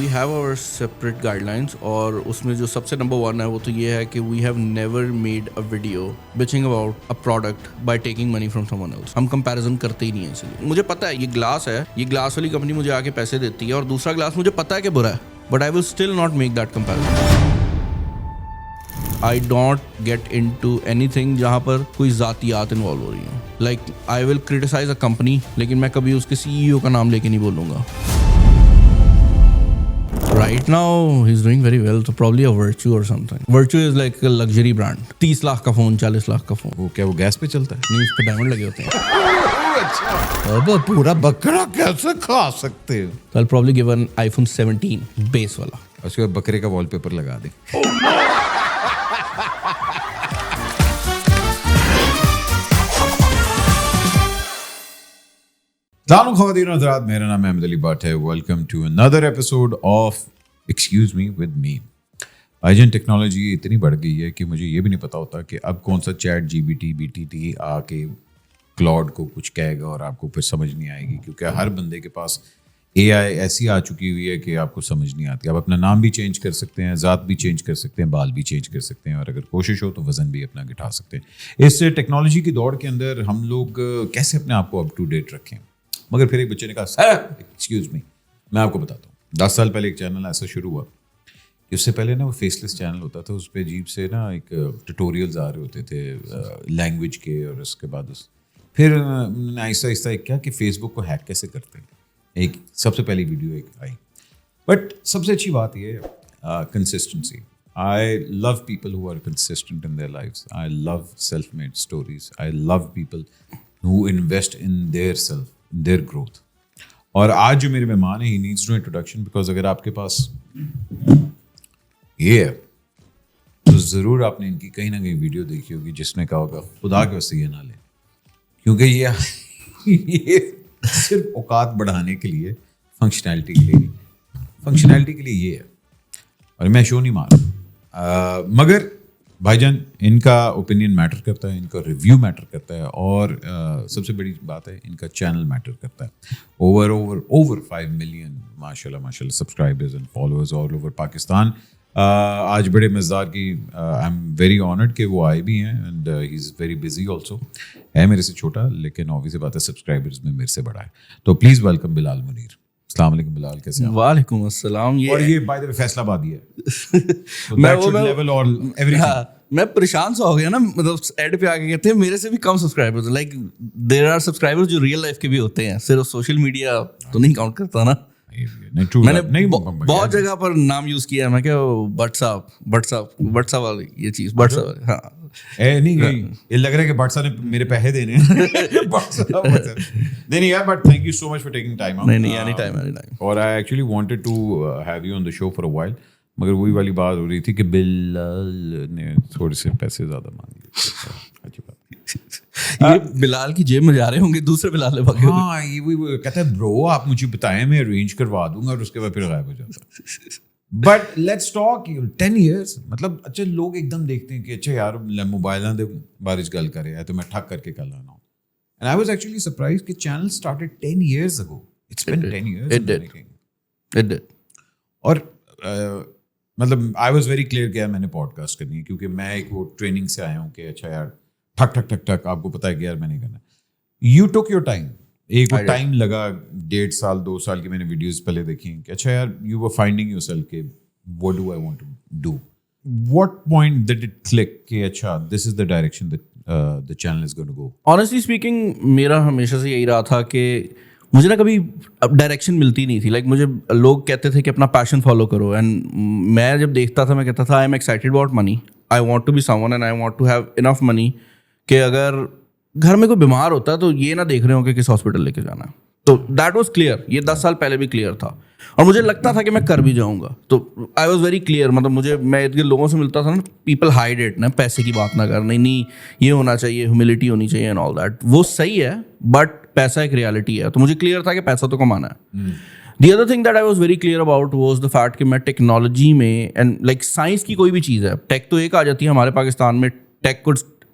we have our separate guidelines اور اس میں جو سب سے نمبر 1 ہے وہ تو یہ ہے کہ we have never made a video bitching about a product by taking money from someone else. ہم comparison کرتے ہی نہیں ہیں. اس لیے مجھے پتا ہے یہ گلاس ہے, یہ گلاس والی کمپنی مجھے آ کے پیسے دیتی ہے اور دوسرا گلاس مجھے پتا ہے کہ برا ہے, but I will still not make that comparison. I don't get into anything جہاں پر کوئی ذاتیات انوالو ہو رہی ہیں. Like I will criticize a company لیکن میں کبھی اس کے CEO کا نام لے کے نہیں بولوں گا. Right now he's doing very well, so probably a Virtue or something. Virtue is like a luxury brand. 30 lakh کا فون, 40 لاکھ کا فون. وہ کیا وہ گیس پہ چلتا ہے؟ نہیں, اس پہ ڈائمنڈ لگے ہوتے ہیں. اب پورا بکرا کیسے کھا سکتے ہیں؟ So I'll probably give an iPhone 17 بیس والا. اس کے بکرے کا وال پیپر لگا دیں. السلام خواتین و حضرات, میرا نام احمد علی بٹ ہے. Welcome to another episode of excuse me with me. بھائی جان ٹیکنالوجی اتنی بڑھ گئی ہے کہ مجھے یہ بھی نہیں پتا ہوتا کہ اب کون سا چیٹ جی بی ٹی بی ٹی ٹی آ کے کلاؤڈ کو کچھ کہے گا اور آپ کو پھر سمجھ نہیں آئے گی, کیونکہ ہر بندے کے پاس اے آئی ایسی آ چکی ہوئی ہے کہ آپ کو سمجھ نہیں آتی. آپ اپنا نام بھی چینج کر سکتے ہیں, ذات بھی چینج کر سکتے ہیں, بال بھی چینج کر سکتے ہیں, اور اگر کوشش ہو تو وزن بھی اپنا گھٹا سکتے ہیں. اس ٹیکنالوجی کی دوڑ کے اندر ہم لوگ کیسے اپنے آپ کو اپ ٹو ڈیٹ رکھیں. مگر پھر ایک بچے نے کہا سر ایکسکیوز می, میں آپ کو بتاتا ہوں. 10 سال پہلے ایک چینل ایسا شروع ہوا کہ اس سے پہلے نا وہ فیس لیس چینل ہوتا تھا, اس پہ عجیب سے نا ایک ٹیوٹوریلز آ رہے ہوتے تھے لینگویج کے, اور اس کے بعد پھر آہستہ آہستہ ایک کیا کہ فیس بک کو ہیک کیسے کرتے ہیں, ایک سب سے پہلی ویڈیو ایک آئی. بٹ سب سے اچھی بات یہ ہے consistency. I love people who are consistent in their lives. I love self made stories. I love people who invest in their self, their growth. اور آج جو میرے مہمان ہیں, he needs to introduction, because اگر آپ کے پاس یہ ہے تو ضرور آپ نے ان کی کہیں نہ کہیں ویڈیو دیکھی ہوگی جس نے کہا ہوگا خدا کے واسطے یہ نہ لیں, کیونکہ یہ صرف اوقات بڑھانے کے لیے, فنکشنالٹی کے لیے نہیں, فنکشنالٹی کے لیے یہ ہے. اور میں شو نہیں مار رہا, مگر بھائی جان ان کا اوپینین میٹر کرتا ہے, ان کا ریویو میٹر کرتا ہے, اور سب سے بڑی بات ہے ان کا چینل میٹر کرتا ہے. اوور 5 ملین ماشاء اللہ subscribers and followers all over Pakistan. آج بڑے مزدار کی آئی ایم ویری آنرڈ کہ وہ آئے بھی ہیں, and he is very busy also. ہے میرے سے چھوٹا لیکن obvious بات ہے سبسکرائبرز میں میرے سے بڑا ہے. تو پلیز ویلکم بلال منیر. السلام علیکم بلال, کیسے ہیں؟ وعلیکم السلام. اور یہ بائی دا وے فیصلہ آبادی ہے. میں پریشان سا ہو گیا نا, مطلب ایڈ پہ آ کے کہتے ہیں میرے سے بھی کم subscribers. Like there are subscribers جو ریئل لائف کے بھی ہوتے ہیں, صرف سوشل میڈیا تو نہیں کاؤنٹ کرتا نا. میں نے بہت جگہ پر نام یوز کیا ہے, میں کیا بٹسا والی یہ چیز بٹسا. ہاں نہیں, یہ لگ رہا ہے کہ بٹ صاحب نے میرے پیسے دینے نہیں یار, but thank you so much for taking time out. نہیں اینی ٹائم. اور I actually wanted to have you on the show for a while, مگر وہی والی بات ہو رہی تھی کہ بلال نے تھوڑے سے پیسے زیادہ مانگ لیے. یہ بلال کی جیب میں جا رہے ہوں گے, دوسرے بلال نے بھاگے. ہاں یہ کہتا ہے برو آپ مجھے بتائیں, میں ارینج کروا دوں گا, اور اس کے بعد پھر غائب ہو جاتا. But let's talk 10 years. مطلب اچھا لوگ ایک دم دیکھتے ہیں کہ اچھا یار موبائلاں دے بارش گل کرے ہے تو میں ٹھک کر کے کل آنا ہوں. And I was actually surprise کہ channel started 10 years ago. It's been 10 years. It did. اور مطلب آئی واز ویری کلیئر کہ میں نے پوڈ کاسٹ کرنی ہے, کیونکہ میں ایک وہ ٹریننگ سے آیا ہوں کہ اچھا یار ٹھک ٹھک ٹھک ٹھک, آپ کو پتا ہے کہ یار میں نہیں کرنا. یو ٹوک یور ٹائم. ایک وہ ٹائم لگا 1.5 سال 2 سال کی میں نے ویڈیوز پہلے دیکھی کہ اچھا یار you were finding your self کہ what do I want to do. What point did it click کہ اچھا this is the direction that the channel is going to go. Honestly speaking میرا ہمیشہ سے یہی رہا تھا کہ مجھے نا کبھی ڈائریکشن ملتی نہیں تھی. لائک مجھے لوگ کہتے تھے کہ اپنا پیشن فالو کرو, اینڈ میں جب دیکھتا تھا میں کہتا تھا I am excited about money, I want to be someone and I want to have enough money کہ اگر گھر میں کوئی بیمار ہوتا ہے تو یہ نہ دیکھ رہے ہوں کہ کس ہاسپٹل لے کے جانا ہے. تو دیٹ واز کلیئر. یہ 10 سال پہلے بھی کلیئر تھا, اور مجھے لگتا تھا کہ میں کر بھی جاؤں گا. تو آئی واز ویری کلیئر. مطلب میں ارد گرد لوگوں سے ملتا تھا نا, پیپل ہائڈ اٹ نا, پیسے کی بات نہ کرنا, نہیں یہ ہونا چاہیے, ہیوملٹی ہونی چاہیے اینڈ آل دیٹ. وہ صحیح ہے, بٹ پیسہ ایک ریالٹی ہے. تو مجھے کلیئر تھا کہ پیسہ تو کمانا ہے. The other thing that I was very clear about was the fact کہ میں ٹیکنالوجی میں اینڈ لائک سائنس کی کوئی بھی چیز ہے, ٹیک تو ایک آ جاتی ہے ہمارے پاکستان میں, ٹیک کو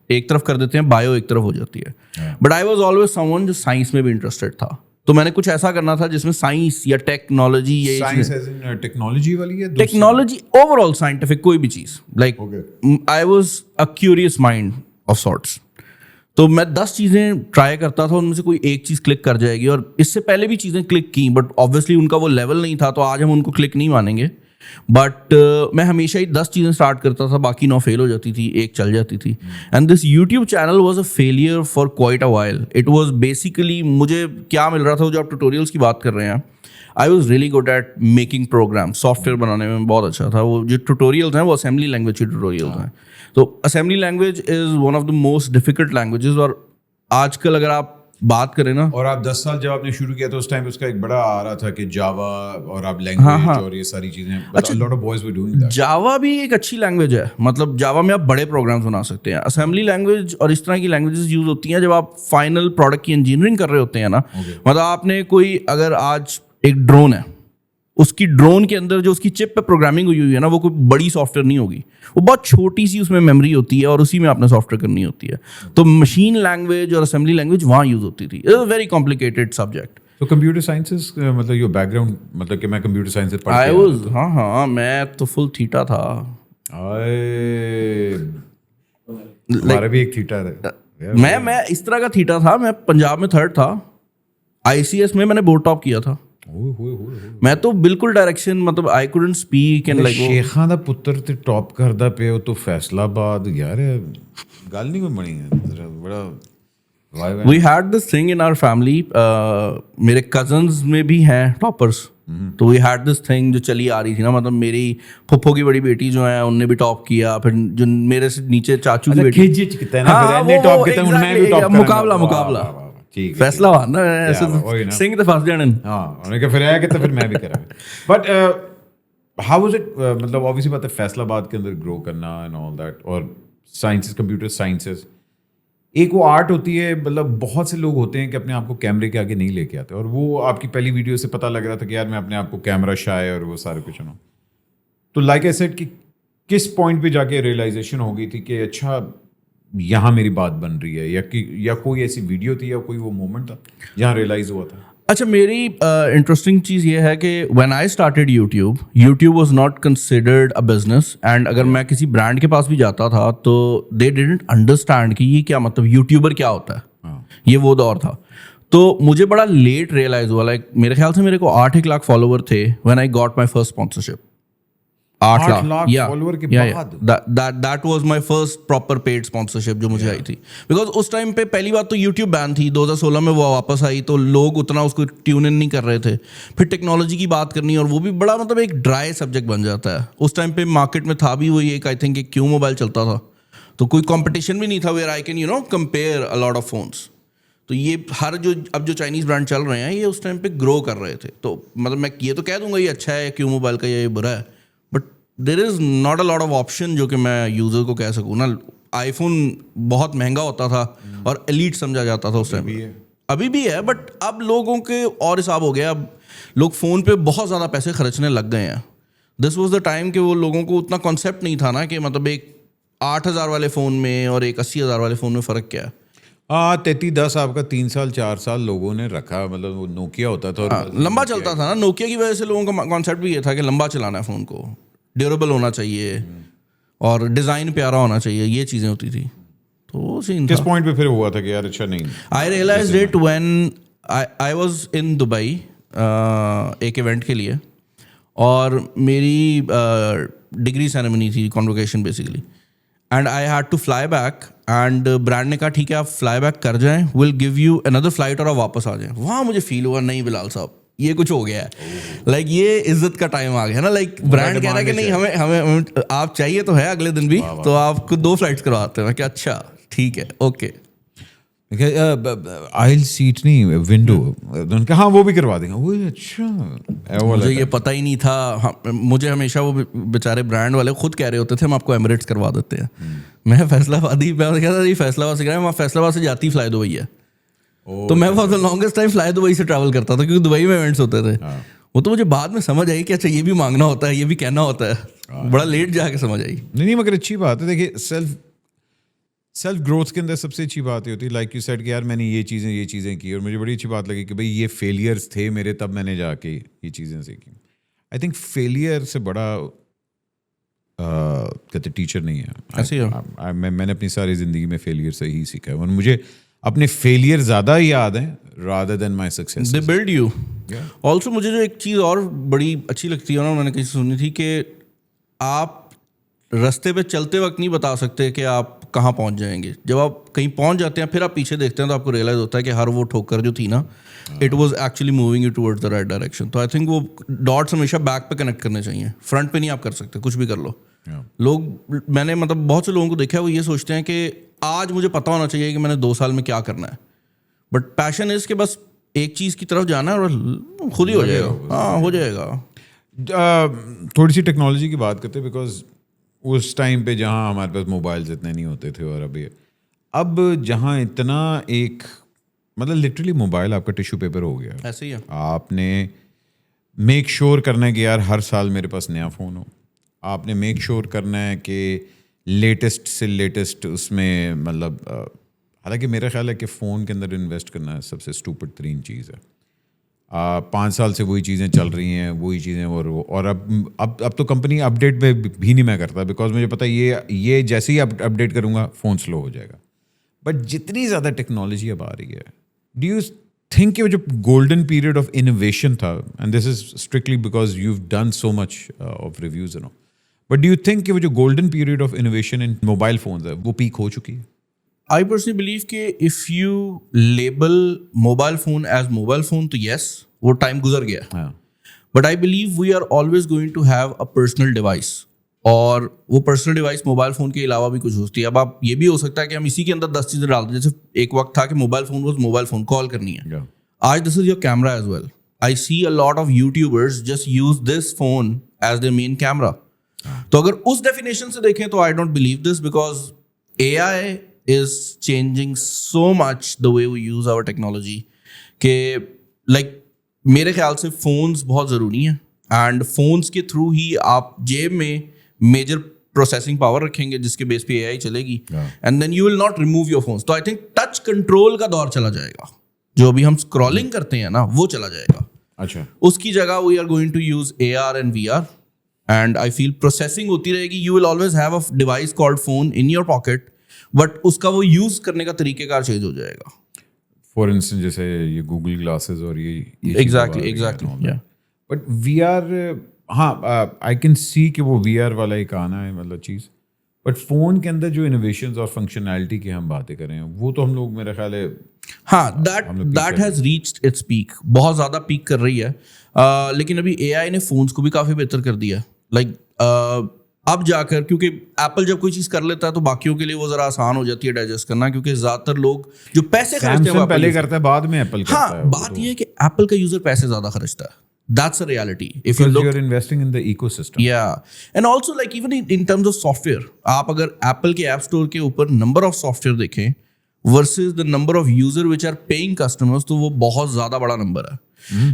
ایک طرف کر دیتے ہیں, بایو ایک طرف ہو جاتی ہے. But I was always some one جو سائنس میں بھی انٹرسٹیڈ تھا. تو میں نے کچھ ایسا کرنا تھا جس میں سائنس یا ٹیکنالوجی یا ٹیکنالوجی والی ہے ٹیکنالوجی اوور آل سائنٹیفک کوئی بھی چیز like I was a curious mind of sorts. تو میں 10 چیزیں ٹرائی کرتا تھا, ان میں سے کوئی ایک چیز کلک کر جائے گی. اور اس سے پہلے بھی چیزیں کلک کی بٹ آبویسلی ان کا وہ لیول نہیں تھا, تو آج ہم ان کو کلک نہیں مانیں گے. بٹ میں ہمیشہ ہی 10 چیزیں اسٹارٹ کرتا تھا, باقی 9 فیل ہو جاتی تھی, ایک چل جاتی تھی. And this YouTube channel was a failure for quite a while. It was basically مجھے کیا مل رہا تھا, جو آپ ٹیوٹوریلس کی بات کر رہے ہیں, I was really good at making program. Software بنانے میں بہت اچھا تھا. وہ جو ٹیوٹوریلز ہیں وہ اسمبلی لینگویج کے ٹیوٹوریلز ہیں. تو assembly language is one of the most difficult languages. اور آج کل اگر آپ بات کریں نا, اور آپ 10 سال جب آپ نے شروع کیا تو اس ٹائم اس کا ایک بڑا آ رہا تھا کہ جاوا اور آپ لینگویج اور یہ ساری چیزیں, lot of boys were doing that. Java بھی ایک اچھی لینگویج ہے, مطلب جاوا میں آپ بڑے پروگرامس بنا سکتے ہیں. اسمبلی لینگویج اور اس طرح کی لینگویجز یوز ہوتی ہیں جب آپ فائنل پروڈکٹ کی انجینئرنگ کر رہے ہوتے ہیں نا. مطلب آپ نے کوئی, اگر آج ایک ڈرون ہے, اس کی ڈرون کے اندر جو اس کی چپ پہ پروگرامنگ ہوئی ہے نا, وہ کوئی بڑی سافٹ ویئر نہیں ہوگی, وہ بہت چھوٹی سی اس میں میموری ہوتی ہے اور اسی میں آپ نے سافٹ ویئر کرنی ہوتی ہے. تو مشین لینگویج اور اسمبلی لینگویج وہاں یوز ہوتی تھی. It's a very complicated subject. تو کمپیوٹر سائنسز مطلب یہ بیک گراؤنڈ, مطلب کہ میں کمپیوٹر سائنس سے پڑھ آئی واز, ہاں میں تو فل تھیٹا تھا. ہمارا بھی ایک تھیٹا ہے. میں اس طرح کا تھیٹا تھا, میں پنجاب میں 3rd تھا. ICS میں نے بورڈ ٹاپ کیا تھا. میں تو بالکل ڈائریکشن, مطلب I couldn't speak and like شیخاں دا پتر تے ٹاپ کردا پے تو فیصلہ آباد. یار گل نہیں کوئی بنی ہے بڑا. We had this thing in our family, میرے کزنز میں بھی ہیں ٹاپرس. تو وی ہیڈ دس تھنگ جو چلی آ رہی تھی نا, مطلب میری پھپھو کی بڑی بیٹی جو ہے ان نے بھی ٹاپ کیا, پھر جو میرے سے نیچے چاچو کی بیٹی, مقابلہ فیصلہ آباد نا, سنگھ تے فس جانے. ہاں انہوں نے کہا پھر آیا کہ تو پھر میں بھی کرا. بٹ ہاؤ واز اٹ, مطلب obviously بات ہے فیصلہ آباد کے اندر گرو کرنا اینڈ آل دیٹ, اور سائنسز, کمپیوٹر سائنسز ایک وہ آرٹ ہوتی ہے. مطلب بہت سے لوگ ہوتے ہیں کہ اپنے آپ کو کیمرے کے آگے نہیں لے کے آتے, اور وہ آپ کی پہلی ویڈیو سے پتہ لگ رہا تھا کہ یار میں اپنے آپ کو کیمرہ شائے اور وہ سارے کچھ ہوں. تو لائک آئی سیڈ کہ کس پوائنٹ پہ جا کے ریئلائزیشن ہو گئی تھی کہ اچھا یہاں میری بات بن رہی ہے, یا کوئی ایسی ویڈیو تھی یا کوئی وہ مومنٹ تھا جہاں ریئلائز ہوا تھا؟ اچھا, میری انٹرسٹنگ چیز یہ ہے کہ when I started YouTube was not considered a business. And اگر میں کسی برانڈ کے پاس بھی جاتا تھا تو دے ڈیڈنٹ انڈرسٹینڈ کہ یہ کیا, مطلب یوٹیوبر کیا ہوتا ہے. یہ وہ دور تھا. تو مجھے بڑا لیٹ ریئلائز ہوا, لائک میرے خیال سے میرے کو 8 لاکھ فالوور تھے when I got my first sponsorship. 8 lakh follower کے بعد that was my first proper paid sponsorship جو مجھے آئی تھی. بیکاز اس ٹائم پہ پہلی بات تو یوٹیوب بین تھی, 2016 میں وہ واپس آئی تو لوگ اتنا اس کو ٹیون ان نہیں کر رہے تھے. پھر ٹیکنالوجی کی بات کرنی, اور وہ بھی بڑا مطلب ایک ڈرائی سبجیکٹ بن جاتا ہے. اس ٹائم پہ مارکیٹ میں تھا بھی وہی ایک, آئی تھنک ایک کیو موبائل چلتا تھا, تو کوئی کمپٹیشن بھی نہیں تھا where I can compare a lot of phones. تو یہ ہر جو اب جو چائنیز برانڈ چل رہے ہیں یہ اس ٹائم پہ گرو کر رہے تھے. تو مطلب میں یہ تو کہہ دوں گا یہ اچھا ہے کیو موبائل کا یا یہ برا ہے, but there is not a lot of option جو کہ میں یوزر کو کہہ سکوں نا. آئی فون بہت مہنگا ہوتا تھا اور ایلیٹ سمجھا جاتا تھا اس ٹائم. ابھی بھی ہے, بٹ اب لوگوں کے اور حساب ہو گیا. اب لوگ فون پہ بہت زیادہ پیسے خرچنے لگ گئے ہیں. دس واز دا ٹائم کہ وہ لوگوں کو اتنا کانسیپٹ نہیں تھا نا کہ مطلب ایک 8,000 والے فون میں اور ایک 80,000 والے فون میں فرق کیا ہے. 3310 آپ کا 3 سال 4 سال لوگوں نے رکھا, مطلب وہ نوکیا ہوتا تھا اور لمبا چلتا تھا نا. نوکیا کی وجہ سے لوگوں کا کانسیپٹ بھی یہ تھا کہ لمبا چلانا ہے فون کو, ڈیوریبل ہونا چاہیے اور ڈیزائن پیارا ہونا چاہیے, یہ چیزیں ہوتی تھی. تو کس پوائنٹ پہ پھر ہوا تھا کہ یار اچھا نہیں. I realised it when I was in Dubai ایک ایونٹ کے لیے, اور میری ڈگری سیریمنی تھی, convocation basically. And I had to fly back, and brand نے کہا ٹھیک ہے آپ فلائی بیک کر جائیں, ول گیو یو اندر فلائٹ اور آپ واپس آ جائیں. وہاں مجھے فیل ہوا نہیں بلال صاحب یہ کچھ ہو گیا ہے, لائک یہ عزت کا ٹائم آ گیا نا. لائک برانڈ کہہ رہا ہے کہ نہیں ہمیں آپ چاہیے تو ہے اگلے دن بھی, تو آپ کو 2 فلائٹس کرواتے ہیں. میں کہ اچھا ٹھیک ہے اوکے. آئل سیٹ نہیں ونڈو, ان کا ہاں وہ بھی کروا دیں گے. وہ اچھا مجھے یہ پتہ ہی نہیں تھا. مجھے ہمیشہ وہ بیچارے برانڈ والے خود کہہ رہے ہوتے تھے ہم آپ کو ایمریٹس کروا دیتے ہیں. میں فیصلہ آبادی میں کہتا تھا فیصلہ آباد سے کریں, وہاں فیصلہ آباد سے جاتی فلائی دبئی ہے. تو میں for the longest time fly Dubai سے ٹریول کرتا تھا کیونکہ دبئی میں ایونٹس ہوتے تھے. وہ تو مجھے بعد میں سمجھ آئی کہ اچھا یہ بھی مانگنا ہوتا ہے, یہ بھی کہنا ہوتا ہے. بڑا لیٹ جا کے سمجھ آئی. نہیں مگر اچھی بات ہے. دیکھیے سیلف سیلف گروتھ کے اندر سب سے اچھی بات یہ ہوتی ہے لائک یو سیڈ کہ یار میں نے یہ چیزیں کی اور مجھے بڑی اچھی بات لگی کہ بھائی یہ فیلئرس تھے میرے تب میں نے جا کے یہ چیزیں سیکھی. آئی تھنک فیلئر سے بڑا کہتے ٹیچر نہیں ہے. میں نے اپنی ساری زندگی میں فیلئر سے ہی سیکھا ہے اور مجھے اپنے فیلئر زیادہ یاد ہیں rather than my success. They build you. Also مجھے جو ایک چیز اور بڑی اچھی لگتی ہے نا, میں نے کہیں سنی تھی کہ آپ رستے پہ چلتے وقت نہیں بتا سکتے کہ آپ کہاں پہنچ جائیں گے. جب آپ کہیں پہنچ جاتے ہیں پھر آپ پیچھے دیکھتے ہیں تو آپ کو ریئلائز ہوتا ہے کہ ہر وہ ٹھوکر جو تھی نا, it was actually moving you towards the right direction. تو آئی تھنک وہ ڈاٹس ہمیشہ بیک پہ کنیکٹ کرنے چاہیے, فرنٹ پہ نہیں آپ کر سکتے کچھ بھی کر لو. لوگ, میں نے مطلب بہت سے لوگوں کو دیکھا ہے وہ یہ سوچتے ہیں کہ آج مجھے پتا ہونا چاہیے کہ میں نے 2 سال میں کیا کرنا ہے, بٹ پیشن از کہ بس ایک چیز کی طرف جانا ہے اور خود ہی ہو جائے گا. ہاں ہو جائے گا. تھوڑی سی ٹیکنالوجی کی بات کرتے بیکاز اس ٹائم پہ جہاں ہمارے پاس موبائلز اتنے نہیں ہوتے تھے اور اب جہاں اتنا ایک مطلب لٹرلی موبائل آپ کا ٹیشو پیپر ہو گیا. ایسے ہی ہے. آپ نے میک شور کرنا ہے کہ یار ہر سال میرے پاس نیا فون ہو. آپ نے میک شور کرنا ہے کہ لیٹسٹ سے لیٹسٹ اس میں مطلب حالانکہ میرا خیال ہے کہ فون کے اندر انویسٹ کرنا سب سے اسٹوپڈ ترین چیز ہے. 5 سال سے وہی چیزیں چل رہی ہیں وہی چیزیں اور اب تو کمپنی اپ ڈیٹ پہ بھی نہیں میں کرتا بیکاز مجھے پتا یہ جیسے ہی اپ ڈیٹ کروں گا فون سلو ہو جائے گا. بٹ جتنی زیادہ ٹیکنالوجی اب آ رہی ہے, ڈو یو تھنک کہ وہ جو گولڈن پیریڈ آف انوویشن تھا, and this is strictly because you done so much of reviews no, but do you think کہ وہ جو golden period of innovation in mobile phones ہے وہ پیک ہو چکی ہے؟ I personally believe کہ if you label mobile phone as mobile phone تو yes وہ ٹائم گزر گیا. But I believe we are always going to have a personal device, اور وہ پرسنل ڈیوائس موبائل فون کے علاوہ بھی کچھ ہوتی ہے. اب آپ یہ بھی ہو سکتا ہے کہ ہم اسی کے اندر 10 چیزیں ڈال دیں. جیسے ایک وقت تھا کہ mobile phone was mobile phone, call کرنی ہے. آج this is your camera as well. I see a lot of YouTubers just use this phone as their main camera. تو اگر اس ڈیفینیشن سے دیکھیں تو I don't believe this because AI is changing so much the way we use our technology کہ like میرے خیال سے phones بہت ضروری ہیں, اینڈ فونس کے تھرو ہی آپ جیب میں میجر پروسیسنگ پاور رکھیں گے جس کے بیس پہ اے آئی چلے گی, and then you will not remove your phones. تو آئی تھنک ٹچ کنٹرول کا دور چلا جائے گا, جو ابھی ہم اسکرولنگ کرتے ہیں نا وہ چلا جائے گا. اچھا, اس کی جگہ we are going to use A R and V R, and I feel processing ہوتی رہے گی. You will always have a device called phone in your pocket, but اس کا وہ یوز کرنے کا طریقہ کار چینج ہو جائے گا. فار انسٹنس جیسے یہ گوگل گلاسز اور یہ ایگزیکٹلی. بٹ وی آر, ہاں آئی کین سی کہ وہ وی آر والا ایک آنا ہے مطلب چیز, بٹ فون کے اندر جو انوویشنز اور فنکشنالٹی کی ہم باتیں کر رہے ہیں وہ تو ہم لوگ میرا خیال ہے ہاں that has reached its peak, بہت زیادہ پیک کر رہی ہے. لیکن ابھی اے آئی نے فونس کو بھی کافی بہتر کر دیا. لائک اب جا کر, کیونکہ ایپل جب کوئی چیز کر لیتا ہے تو باقیوں کے لیے وہ ذرا آسان ہو جاتی ہے ڈائجسٹ کرنا, کیونکہ زیادہ تر لوگ جو پیسے خرچتے ہیں پہلے کرتا ہے بعد میں ایپل کرتا ہے. ہاں بات یہ ہے کہ ایپل کا یوزر پیسے زیادہ خرچتا ہے. That's a reality. If you look, you're investing in the ecosystem. Yeah, and also like even in terms of software, آپ اگر Apple کے ایپ اسٹور کے اوپر number of software دیکھیں versus the number of user which are paying customers, تو وہ بہت زیادہ بڑا نمبر ہے.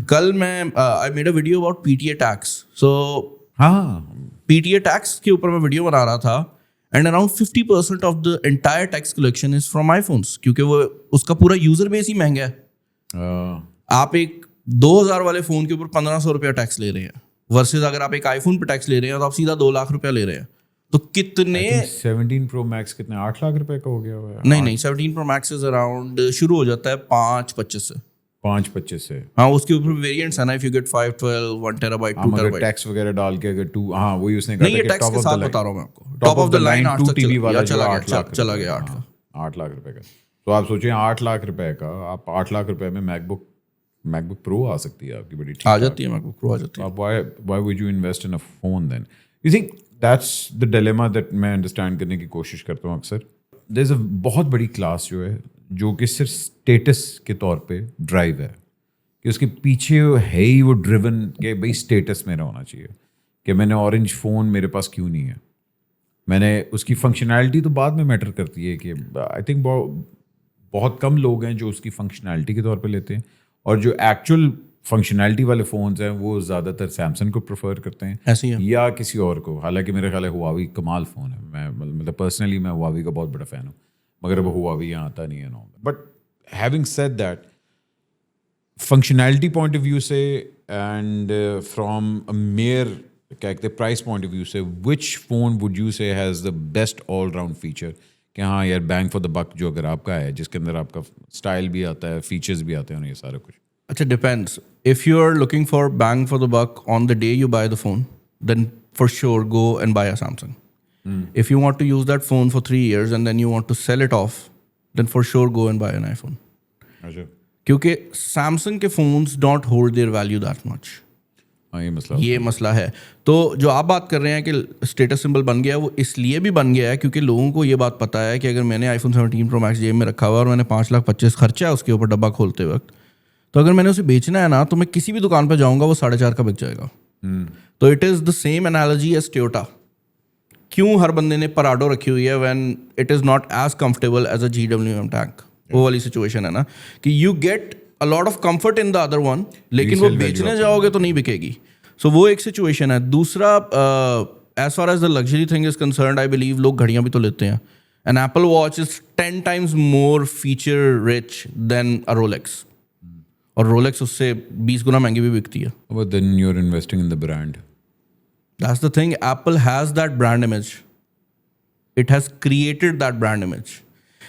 کل میں I made a video about PTA tax. So PTA tax کے اوپر میں ویڈیو بنا رہا تھا, and around 50% of the entire tax collection is from iPhones, کیونکہ وہ اس کا پورا یوزر بیس ہی مہنگا ہے. آپ ایک 2000 والے فون کے اوپر 1500 روپیہ ٹیکس لے رہے ہیں, ورسز اگر آپ ایک آئی فون پہ ٹیکس لے رہے ہیں تو آپ سیدھا 2 لاکھ روپیہ لے رہے ہیں. تو کتنے 17 Pro Max کتنے 8 لاکھ روپے کا ہو گیا ہوا ہے؟ نہیں 17 Pro Max از اراؤنڈ شروع ہو جاتا ہے 5.25 سے. 5.25 سے ہاں, اس کے اوپر ویریئنٹس ہیں نا, if you get 512 1 TB 2 TB tax وغیرہ ڈال کے اگر 2, ہاں وہی اس نے نہیں, یہ ٹیکس کے ساتھ بتا رہا ہوں میں آپ کو, top of the line 2 TB والا چلا گیا 8 لاکھ روپے کا. تو آپ سوچیں 8 لاکھ روپے کا, آپ 8 لاکھ روپے میں میک بک پرو آ سکتی ہے آپ کی, بڑی آ جاتی ہے میک بک پرو آ جاتی ہے. Why would you invest in a phone then? You think that's the dilemma that میں انڈرسٹینڈ کرنے کی کوشش کرتا ہوں اکثر. دیر از اے بہت بڑی کلاس جو ہے جو کہ صرف اسٹیٹس کے طور پہ ڈرائیو ہے, کہ اس کے پیچھے ہے ہی وہ ڈریون کہ بھائی اسٹیٹس میرا ہونا چاہیے, کہ میں نے اورنج فون میرے پاس کیوں نہیں ہے. میں نے اس کی فنکشنالٹی تو بعد میں میٹر کرتی ہے, کہ آئی تھنک بہت کم لوگ ہیں جو اس کی فنکشنالٹی کے طور پہ لیتے ہیں, اور جو ایکچوئل فنکشنالٹی والے فونز ہیں وہ زیادہ تر سیمسنگ کو پریفر کرتے ہیں یا کسی اور کو. حالانکہ میرے خیال ہے ہواوی کمال فون ہے, میں مطلب پرسنلی میں ہواوی کا بہت بڑا فین ہوں, مگر اب ہوا بھی یہاں آتا نہیں ہے. But having said that, functionality point of view سے اینڈ فرام میئر کیا کہتے ہیں پرائس پوائنٹ آف ویو سے, which phone would you say has the best all round feature, کہ ہاں یار بینگ فار دا بک جو اگر آپ کا ہے, جس کے اندر آپ کا اسٹائل بھی آتا ہے, فیچرز بھی آتے ہیں اور یہ سارا کچھ. اچھا, depends. If you are looking for bang for the buck on the day you buy the phone, then for sure go and buy a Samsung. If you want to use that phone for 3 years and then you want to sell it off, then for sure go and buy an iPhone. کیونکہ Samsung کے phones don't hold their value that much. یہ مسئلہ ہے. تو جو آپ بات کر رہے ہیں کہ اسٹیٹس سمبل بن گیا, وہ اس لیے بھی بن گیا ہے کیونکہ لوگوں کو یہ بات پتہ ہے کہ اگر میں نے آئی فون 17 Pro Max جیب میں رکھا ہوا اور میں نے 5,25,000 خرچا ہے اس کے اوپر ڈبہ کھولتے وقت, تو اگر میں نے اسے بیچنا ہے نا, تو میں کسی بھی دکان پہ جاؤں گا وہ 4.5 کا بک جائے گا. تو it is the same analogy as Toyota. کیوں ہر بندے نے پراڈو رکھی ہوئی ہے when it is not as comfortable as a GWM tank. وہ والی سچویشن ہے نا کہ you get a lot of comfort in the other one, لیکن وہ بیچنے جاؤ گے تو نہیں بکے گی. سو وہ ایک سچویشن ہے. دوسرا, as far as the luxury thing is concerned, I believe لوگ گھڑیاں بھی تو لیتے ہیں. An apple watch is 10 times more feature rich than a Rolex, اور Rolex اس سے 20 گنا مہنگی بھی بکتی ہے. But then you're investing in the brand. That's the thing. Apple has that brand image. It has created that brand image.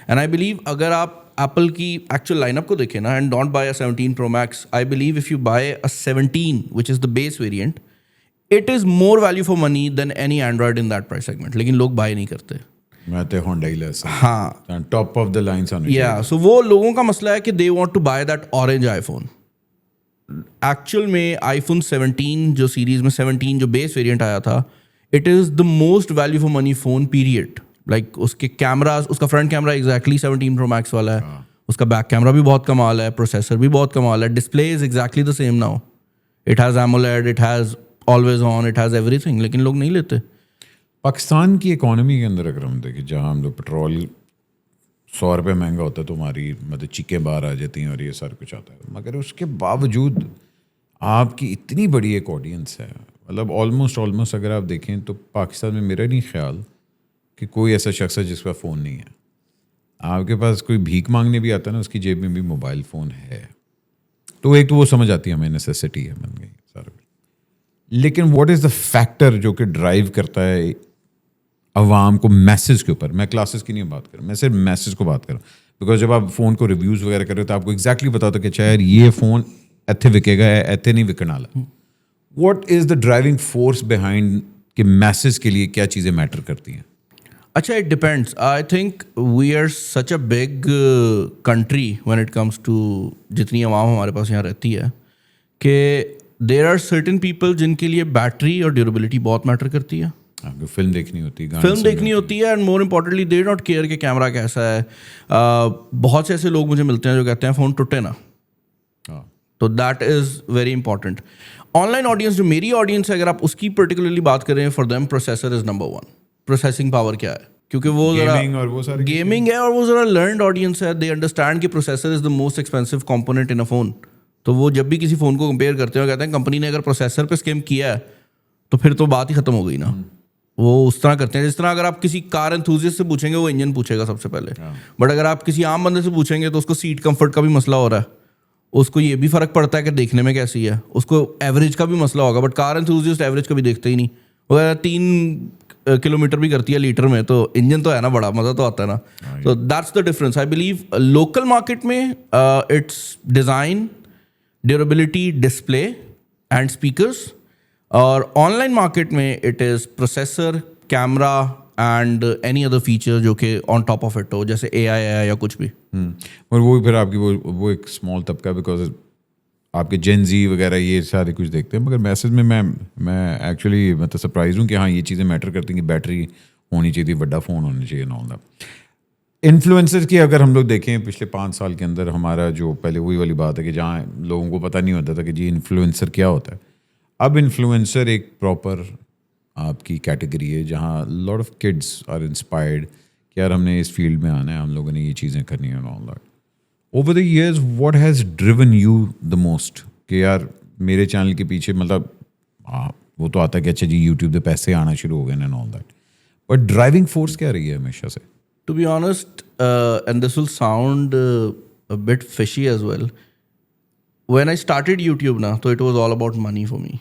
And I believe اگر آپ Apple کی actual line up کو دیکھیں نا, and don't buy a 17 Pro Max, I believe if you buy a 17, which is the base variant, it is more value for money than any Android in that price segment. لیکن لوگ buy نہیں کرتے. میں تو Honda ہی لے سکتا. ہاں, top of the line آنے. yeah, so وہ لوگوں کا مسئلہ ہے کہ they want to buy that orange iPhone. Actual میں آئی فون 17 جو سیریز میں 17 جو بیس ویریئنٹ آیا تھا, it is the most value for money phone period. Like اس کے کیمراز, اس کا front camera exactly 17 Pro Max والا ہے, اس کا بیک کیمرا بھی بہت کمال ہے, پروسیسر بھی بہت کمال ہے, display is exactly the same now, it has AMOLED, it has always on, it has every thing. لیکن لوگ نہیں لیتے. پاکستان کی اکانومی کے اندر اگر ہم دیکھیں, جہاں ہم لوگ پیٹرول 100 روپے مہنگا ہوتا ہے تو ہماری مطلب چیخیں باہر آ جاتی ہیں اور یہ سارا کچھ آتا ہے, مگر اس کے باوجود آپ کی اتنی بڑی ایک آڈینس ہے. مطلب آلموسٹ اگر آپ دیکھیں تو پاکستان میں میرا نہیں خیال کہ کوئی ایسا شخص ہے جس کا فون نہیں ہے. آپ کے پاس کوئی بھیک مانگنے بھی آتا ہے نا, اس کی جیب میں بھی موبائل فون ہے. تو ایک تو وہ سمجھ آتی ہے ہمیں نیسیسٹی ہے, بن گئی سارا کچھ. لیکن واٹ از دا فیکٹر جو کہ ڈرائیو کرتا ہے عوام کو میسج کے اوپر؟ میں کلاسز کی نہیں بات کر رہا, میں صرف میسج کو بات کر رہا ہوں. بیکاز جب آپ فون کو ریویوز وغیرہ کر رہے ہو تو آپ کو ایگزیکٹلی پتا ہوتا ہے کہ اچھا یار یہ فون ایتھے وکے گا, ایتھے نہیں وکن والا. What is the driving force behind کہ میسج کے لیے کیا چیزیں میٹر کرتی ہیں؟ اچھا, it depends. I think we are such a big country when it comes to جتنی عوام ہمارے پاس یہاں رہتی ہے, کہ دیر آر سرٹن پیپل جن کے لیے بیٹری اور ڈیوریبلٹی بہت میٹر کرتی ہے. فلم دیکھنی ہوتی ہے, and more importantly they don't care کہ کیمرہ کیسا ہے. بہت سے ایسے لوگ مجھے ملتے ہیں جو کہتے ہیں فون ٹوٹے نا, تو that is very important. On line audience جو میری آڈینس ہے, اگر آپ اس کی پرٹیکولرلی بات کریں, for them processor is number 1. Processing power کیا ہے, کیونکہ وہ ذرا گیمنگ ہے اور وہ ذرا لرنڈ آڈینس ہے. دے انڈرسٹینڈ کہ processor is the most expensive component in a phone. تو وہ جب بھی کسی فون کو کمپیئر کرتے ہیں کہتے ہیں کمپنی نے اگر پروسیسر پہ اسکیم کیا ہے تو پھر تو بات ہی ختم ہو گئی نا. وہ اس طرح کرتے ہیں جس طرح اگر آپ کسی کار انتھوزیسٹ سے پوچھیں گے وہ انجن پوچھے گا سب سے پہلے, بٹ اگر آپ کسی عام بندے سے پوچھیں گے تو اس کو سیٹ کمفرٹ کا بھی مسئلہ ہو رہا ہے, اس کو یہ بھی فرق پڑتا ہے کہ دیکھنے میں کیسی ہے, اس کو ایوریج کا بھی مسئلہ ہوگا. بٹ کار انتھوزیسٹ ایوریج کا بھی دیکھتے ہی نہیں. وہ 3 کلومیٹر بھی کرتی ہے لیٹر میں, تو انجن تو ہے نا, بڑا مزہ تو آتا ہے نا. تو that's the difference. I believe local market میں it's design, durability, display and speakers, اور آن لائن مارکیٹ میں it is processor, camera and any other feature جو کہ آن ٹاپ آف اٹ ہو, جیسے AI ہے یا کچھ بھی. اور وہ پھر آپ کی وہ ایک اسمال طبقہ, بیکاز آپ کے جین زی وغیرہ یہ سارے کچھ دیکھتے ہیں. مگر میسج میں ایکچولی مطلب سرپرائز ہوں کہ ہاں یہ چیزیں میٹر کرتی ہیں کہ بیٹری ہونی چاہیے, بڑا فون ہونا چاہیے نا. ہونا انفلوئنسر کی اگر ہم لوگ دیکھیں پچھلے 5 سال کے اندر, ہمارا جو پہلے وہی والی بات ہے کہ جہاں لوگوں کو پتہ نہیں ہوتا تھا کہ جی انفلوئنسر کیا ہوتا ہے. اب انفلوئنسر ایک پراپر آپ کی کیٹیگری ہے جہاں lot of kids are inspired کہ یار ہم نے اس فیلڈ میں آنا ہے, ہم لوگوں نے یہ چیزیں کرنی ہیں. All that over the years what has driven you the most کہ یار میرے چینل کے پیچھے, مطلب وہ تو آتا ہے کہ اچھا جی یوٹیوب پہ پیسے آنا شروع ہو گئے ہیں all that, but driving force کیا رہی ہے ہمیشہ سے؟ To be honest, and this will sound a bit fishy as well. When I started YouTube na, so it was all about money for me.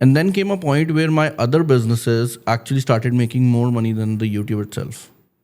And then came a point where my other businesses actually started making more money than the YouTube itself.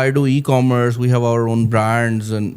I do e-commerce. We have our own brands, and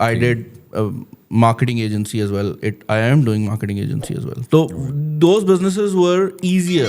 I did marketing agency as well. I am doing marketing agency as well. So those businesses were easier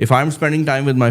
If I'm spending time with my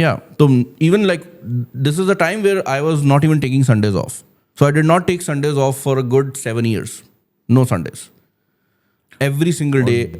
Yeah. So even like this is a time where I was not even taking Sundays off. So I did not take Sundays off for a good 7 years. No Sundays. Every single day.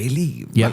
daily. Yeah.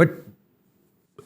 but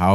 how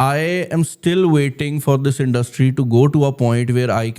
I am still waiting for this industry to go to a point where I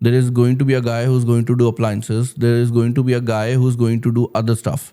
There is going to be a guy who's going to do appliances. There is going to be a guy who's going to do other stuff.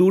2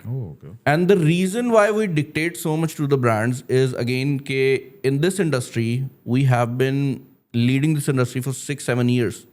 Oh, okay. And the reason why we dictate so much to the brands is again ke in this industry we have been leading this industry for 6-7 years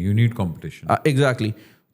You need competition. Exactly.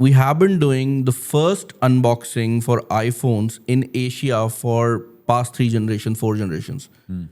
we have been doing the first unboxing for iPhones in Asia for past 3 generations, 4 generations.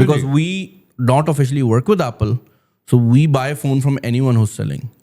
Because we don't officially work with Apple, so we buy phone from anyone who's selling.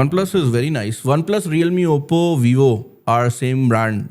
OnePlus is very nice. OnePlus, Realme, Oppo, Vivo are same brand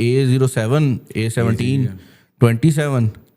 A07, A17, 27,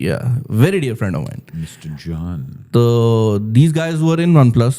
Yeah, very dear friend of mine. Mr. John. So these guys were in OnePlus.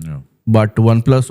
Yeah. But OnePlus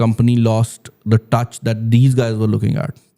company lost the touch that these guys were looking at.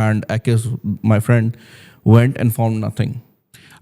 and Akis, my friend, went and found nothing.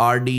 RD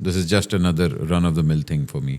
this is just another run of the mill thing for me.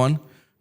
1.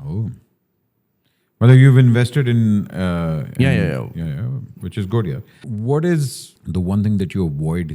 Oh. Well, you've invested in Yeah. which is good. Yeah. What is the one thing that you avoid?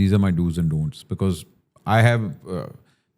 these are my do's and don'ts, because I have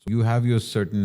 So you have your certain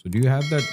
So do you have that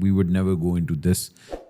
we would never go into this,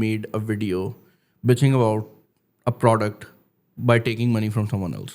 made a video bitching about a product by taking money from someone else.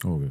Okay.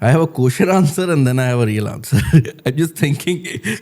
I have a question answer and then I have a real answer. I'm just thinking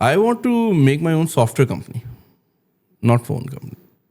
I want to make my own software company, not phone company.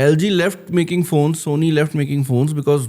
LG left making phones, Sony left making phones because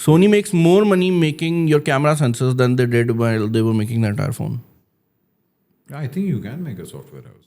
Sony makes more money making your camera sensors than they did while they were making the entire phone. I think you can make a software house.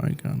I can.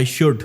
I should.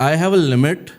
I have a limit.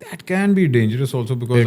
That can be dangerous also because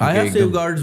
I have safeguards.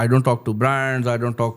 I don't talk to brands, I don't talk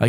I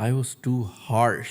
I was too harsh.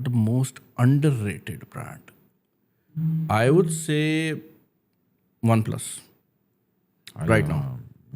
The most underrated brand, I would say OnePlus right now.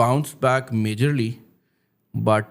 bounced back majorly, but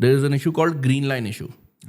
There is an issue called green line issue.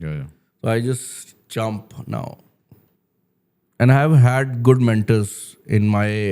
So I just jump now. And I have had good mentors in my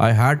I had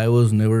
I was never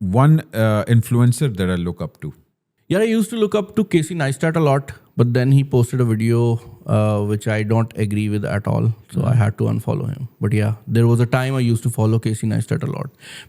One influencer that I look up to. Yeah, I used to look up to Casey Neistat a lot, but then he posted a video which I don't agree with at all, so I had to unfollow him. But yeah, there was a time I used to follow Casey Neistat a lot.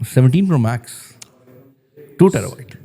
17 Pro Max 2 terabyte.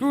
2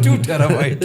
2 terabyte.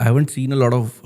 I haven't seen a lot of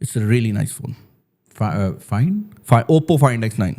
It's a really nice phone. Oppo Find X9.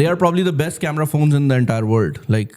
They are probably the best camera phones in the entire world. Like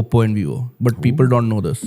Oppo and Vivo. But people don't know this.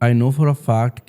I know for a fact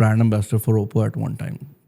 brand ambassador for Oppo at one time.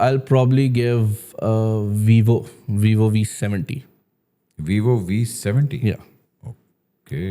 I'll probably give Vivo V70. Vivo V70. Yeah. Okay.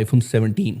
iPhone 17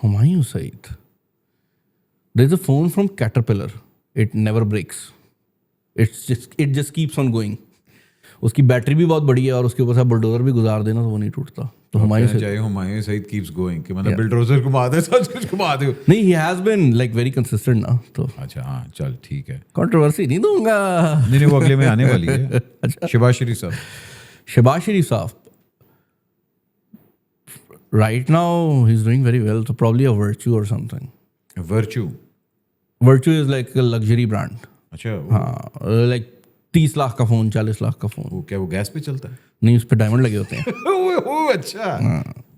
Humayun Saeed. There's a phone from Caterpillar. It never breaks. It just keeps on going. اس کی battery بھی بہت بڑی ہے اور اس کے اوپر سے bulldozer بھی گزار دینا تو وہ نہیں ٹوٹتا. تو ہمایوں چاہے ہمایوں سعید کیپس گوئنگ کہ مطلب بلڈوزر گھما دے سب کچھ گھما دے. نہیں, he has been like very consistent نا. تو اچھا ہاں چل ٹھیک ہے, کنٹروورسی نہیں دوں گا. نہیں وہ اگلے میں آنے والی ہے. شہباز شریف صاحب, شہباز شریف صاحب right now he's doing very well, so probably a Virtue or something. Virtue, Virtue is like a luxury brand. اچھا ہاں, لائک 30 لاکھ کا فون, 40 لاکھ کا فون. وہ کیا وہ گیس پہ چلتا ہے؟ نہیں, اس پہ ڈائمنڈ لگے ہوتے ہیں. اچھا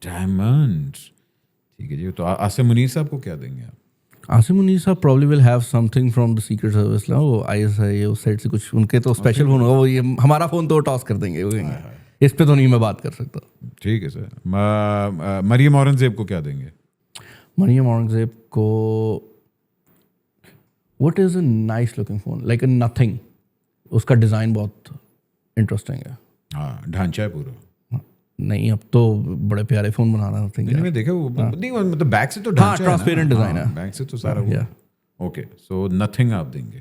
ڈائمنڈ, ٹھیک ہے جی. تو عاصم منیر صاحب کو کیا دیں گے آپ؟ عاصم منیر صاحب probably will have something from the secret service نا, وہ ISI اس سائڈ سے کچھ ان کے تو اسپیشل فون ہوگا. وہ یہ ہمارا فون تو ٹاس کر دیں گے, اس پہ تو نہیں میں بات کر سکتا. ٹھیک ہے سر. مریم اورنگزیب کو کیا دیں گے؟ مریم اورنگزیب کو what is a nice looking phone, like a nothing. اس کا ڈیزائن بہت انٹرسٹنگ ہے. ہاں ڈھانچہ ہے پورا. نہیں, اب تو بڑے پیارے فون بنانا ہوتے ہیں. میں نے دیکھا وہ نہیں مطلب بیک سے تو ڈھانچہ ہے, ٹرانسپیرنٹ ڈیزائن ہے بیک سے تو سارا وہ. اوکے سو نتھنگ آپ دیں گے,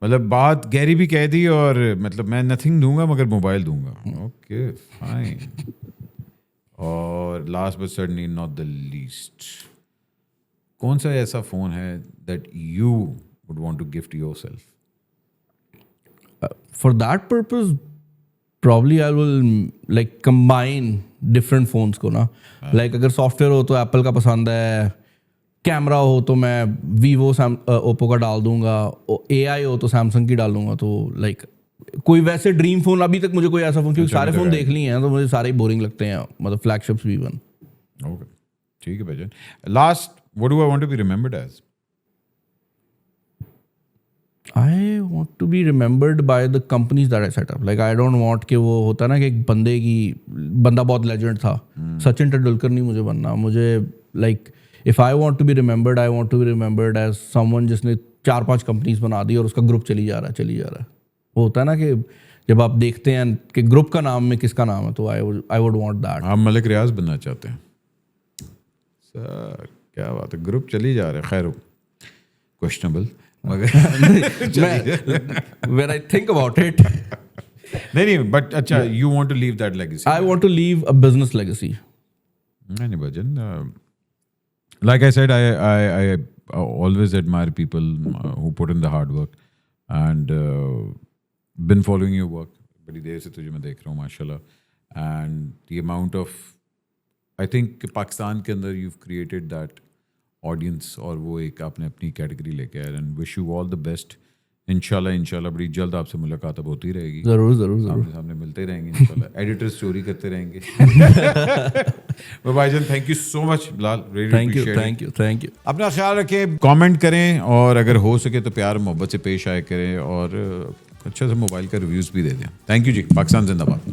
مطلب بات گہری بھی کہہ دی, اور مطلب میں نتھنگ دوں گا مگر موبائل دوں گا. Okay fine. اور last but certainly not the least, کون سا ایسا فون ہے that you would want to gift yourself? For that purpose probably I will like combine different phones کو نا. like اگر سافٹ ویئر ہو تو apple کا پسند ہے, کیمرا ہو تو میں ویوو اوپو کا ڈال دوں گا, اے آئی ہو تو سیمسنگ کی ڈال دوں گا. تو لائک کوئی ویسے ڈریم فون ابھی تک مجھے کوئی ایسا فون, کیونکہ سارے فون دیکھ لیے ہیں تو مجھے سارے ہی بورنگ لگتے ہیں, مطلب فلیگ شپس بھی ایون. اوکے ٹھیک ہے بھائی جان. Last what do I want to be remembered as? I want to be remembered by the companies that I set up. Like I don't want کہ وہ ہوتا نا کہ ایک بندہ بہت لیجنڈ تھا, سچن ٹنڈولکر نہیں مجھے بننا. مجھے like if I want to be remembered, I want to be remembered as someone جس نے 4-5 کمپنیز بنا دی اور اس کا گروپ چلی جا رہا ہے. وہ ہوتا ہے نا کہ جب آپ دیکھتے ہیں کہ گروپ کا نام میں کس کا نام ہے, تو I would want that. آپ ملک ریاض بننا چاہتے ہیں سر؟ کیا بات ہے, گروپ چلی جا رہا ہے. خیر کوشچنبل, مگر when I think about it, نہیں بٹ اچھا you want to leave that legacy. I want to leave a business legacy. نہیں بھجن, like I said, I always admire people who put in the hard work and been following your work. بڑی دیر سے تجھے میں دیکھ رہا ہوں ماشاء اللہ, and the amount of I think Pakistan کے اندر you've created that audience, اور وہ ایک آپ نے اپنی کیٹیگری لے کے آئے, and wish you all the best. انشاءاللہ بڑی جلد آپ سے ملاقات اب ہوتی رہے گی. ضرور سامنے ملتے رہیں گے انشاءاللہ. ایڈیٹرز چوری کرتے رہیں گے. بھائی جان thank you so much Bilal, thank you. اپنا خیال رکھیں, کامنٹ کریں, اور اگر ہو سکے تو پیار محبت سے پیش آئے کریں, اور اچھا سے موبائل کا ریویوز بھی دے دیں. تھینک یو جی. پاکستان زندہ باد.